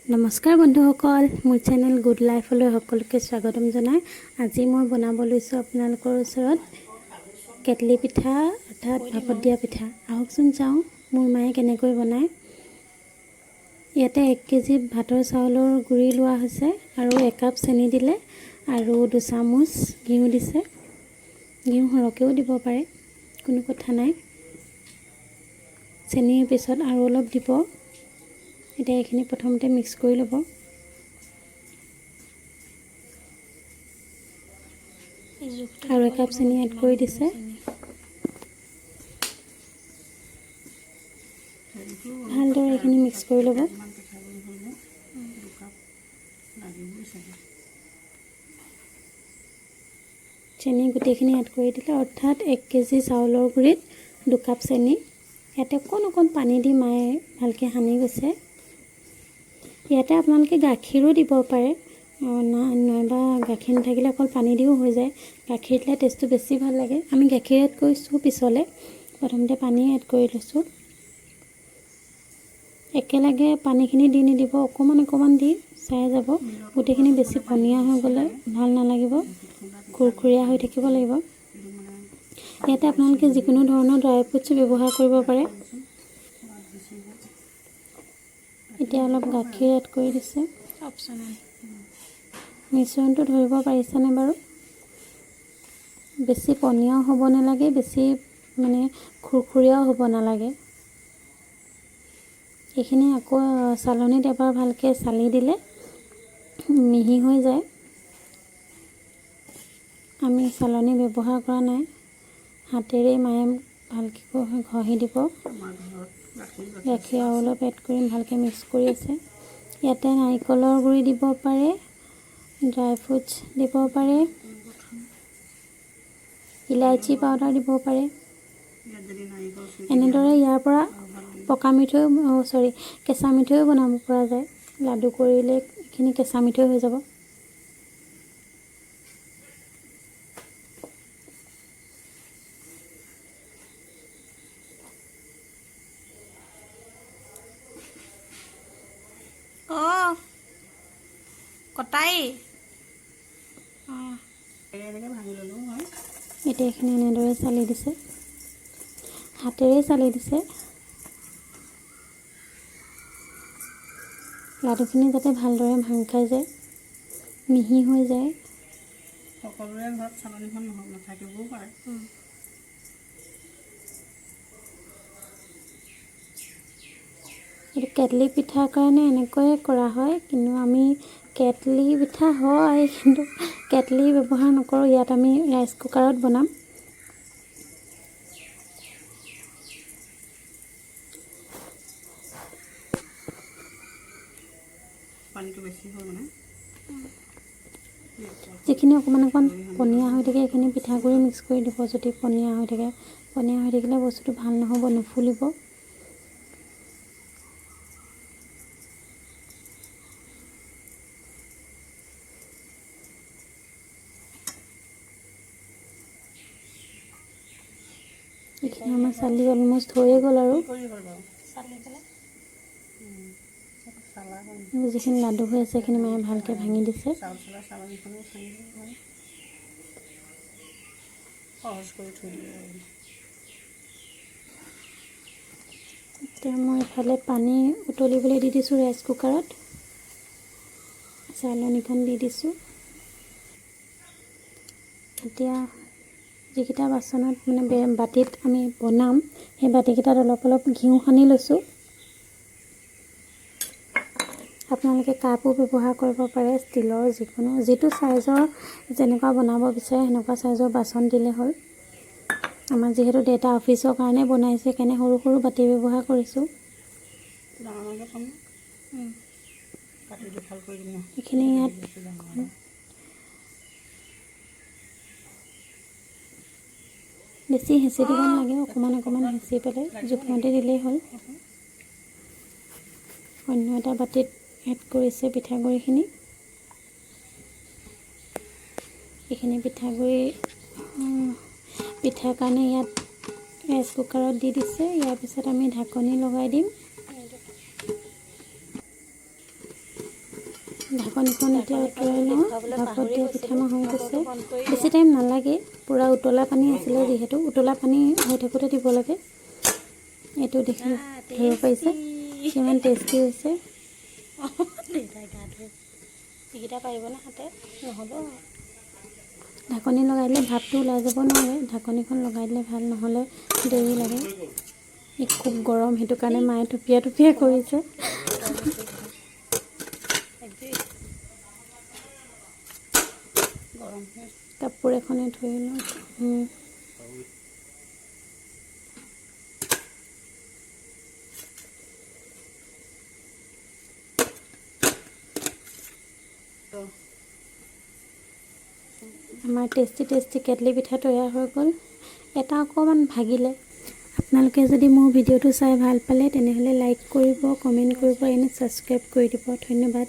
নমস্কাৰ বন্ধুসকল, মোৰ চেনেল গুড লাইফলৈ সকলোকে স্বাগতম জনাই। আজি মই বনাব লৈছোঁ আপোনালোকৰ ওচৰত কেটলি পিঠা অৰ্থাৎ ভাপত দিয়া পিঠা। আহকচোন চাওঁ মোৰ মায়ে কেনেকৈ বনায়। ইয়াতে 1 কেজি ভাতৰ চাউলৰ গুড়ি লোৱা হৈছে আৰু 1 কাপ চেনি দিলে আৰু 2 চামুচ ঘিউ দিছে। ঘিউ সৰহকৈও দিব পাৰে, কোনো কথা নাই। চেনিৰ পিছত আৰু অলপ দিব। এতিয়া এইখিনি প্ৰথমতে মিক্স কৰি ল'ব। আৰু 1 কাপ চেনি এড কৰি দিছে। ভালদৰে এইখিনি মিক্স কৰি ল'ব। চেনি গোটেইখিনি এড কৰি দিলে, অৰ্থাৎ 1 কেজি চাউলৰ গুড়িত 2 কাপ চেনি। ইয়াতে অকণ পানী দি মায়ে ভালকৈ সানি গৈছে। ইয়াতে আপোনালোকে গাখীৰো দিব পাৰে, নাইবা গাখীৰ নাথাকিলে অকল পানী দিও হৈ যায়। গাখীৰ দিলে টেষ্টটো বেছি ভাল লাগে। আমি গাখীৰ এড কৰিছোঁ পিছলৈ, প্ৰথমতে পানী এড কৰি লৈছোঁ। একেলগে পানীখিনি দি নিদিব, অকণমান দি চাই যাব। গোটেইখিনি বেছি পনীয়া হৈ গ'লে ভাল নালাগিব, খুৰখুৰীয়া হৈ থাকিব লাগিব। ইয়াতে আপোনালোকে যিকোনো ধৰণৰ ড্ৰাই ফ্ৰুটছ ব্যৱহাৰ কৰিব পাৰে। এতিয়া অলপ গাখীৰ এড কৰি দিছে। মিশ্ৰণটো ধৰিব পাৰিছেনে বাৰু? বেছি পনীয়াও হ'ব নালাগে, বেছি খুৰখুৰীয়াও হ'ব নালাগে। এইখিনি আকৌ চালনীত এবাৰ ভালকৈ চালি দিলে মিহি হৈ যায়। আমি চালনী ব্যৱহাৰ কৰা নাই, হাতেৰেই মায়ে ভালকৈ ঘঁহি দিব। গাখীৰ আৰু অলপ এড কৰি ভালকৈ মিক্স কৰি আছে। ইয়াতে নাৰিকলৰ গুড়ি দিব পাৰে, ড্ৰাই ফ্ৰুটছ দিব পাৰে, ইলাইচি পাউডাৰ দিব পাৰে। এনেদৰে ইয়াৰ পৰা কেঁচা মিঠৈও বনাব পৰা যায়। লাডু কৰিলে এইখিনি কেঁচা মিঠৈ হৈ যাব। এতিয়া এইখিনি এনেদৰে চালি দিছে, হাতেৰে চালি দিছে। লাডুখিনি যাতে ভালদৰে ভাং খাই যায়, মিহি হৈ যায়। সকলোৰে ঘৰত চালনীখন নাথাকিবও পাৰে। এইটো কেটলি পিঠাৰ কাৰণে এনেকৈয়ে কৰা হয়, কিন্তু আমি কেটলি পিঠা হয় কিন্তু কেটলি ব্যৱহাৰ নকৰোঁ। ইয়াত আমি ৰাইচ কুকাৰত বনাম। পানীটো বেছি হ'ল যিখিনি অকণমান পনীয়া হৈ থাকে এইখিনি পিঠাগুড়ি মিক্স কৰি দিব। যদি পনীয়া হৈ থাকিলে বস্তুটো ভাল নহ'ব, নুফুলিব। এইখিনি আমাৰ চালি অলমষ্ট হৈয়ে গ'ল। আৰু যিখিনি লাডু হৈ আছে সেইখিনি মায়ে ভালকৈ ভাঙি দিছে। এতিয়া মই এফালে পানী উতলিবলৈ দি দিছোঁ ৰাইচ কুকাৰত। চালনীখন দি দিছোঁ। এতিয়া যিকেইটা বাচনত বাতিত আমি বনাম, সেই বাতিকেইটাত অলপ ঘিউ সানি লৈছোঁ। আপোনালোকে কাপো ব্যৱহাৰ কৰিব পাৰে, ষ্টিলৰ যিটো চাইজৰ যেনেকুৱা বনাব বিচাৰে সেনেকুৱা চাইজৰ বাচন দিলে হ'ল। আমাৰ যিহেতু দেউতা অফিচৰ কাৰণে বনাইছে, সেইকাৰণে সৰু বাতি ব্যৱহাৰ কৰিছোঁ। এইখিনি ইয়াত বেছি হেঁচি দিব নালাগে, অকণমান হেঁচি পেলাই জোখমতে দিলেই হ'ল। অন্য এটা বাতিত এড কৰিছে পিঠাগুড়িখিনি। এইখিনি পিঠাৰ কাৰণে ইয়াত ৰাইচ কুকাৰত দি দিছে। ইয়াৰ পিছত আমি ঢাকনি লগাই দিম। ঢাকনিখন এতিয়া উতলাই লওঁ। ভাপত দিয়া পিঠা আমাৰ হৈ গৈছে। বেছি টাইম নালাগে, পূৰা উতলা পানী আছিলে যিহেতু উতলা পানী হৈ থাকোঁতে দিব লাগে। এইটো দেখি ধৰিব পাৰিছে কিমান টেষ্টি হৈছে। এইকেইটা পাৰিবনে হাতে? নহ'ব। ঢাকনি লগাই দিলে ভাপটো ওলাই যাব নোৱাৰে। ঢাকনিখন লগাই দিলে ভাল, নহ'লে দেৰি লাগে। ই খুব গৰম, সেইটো কাৰণে মায়ে টুপিয়া কৰিছে। গৰম কাপোৰ এখনে ধুই লওঁ। আমাৰ টেষ্টি কেটলি পিঠা তৈয়াৰ হৈ গ'ল। এটা অকণমান ভাগিলে। আপোনালোকে যদি মোৰ ভিডিঅ'টো চাই ভাল পালে তেনেহ'লে লাইক কৰিব, কমেণ্ট কৰিব, এনে ছাবস্ক্ৰাইব কৰি দিব। ধন্যবাদ।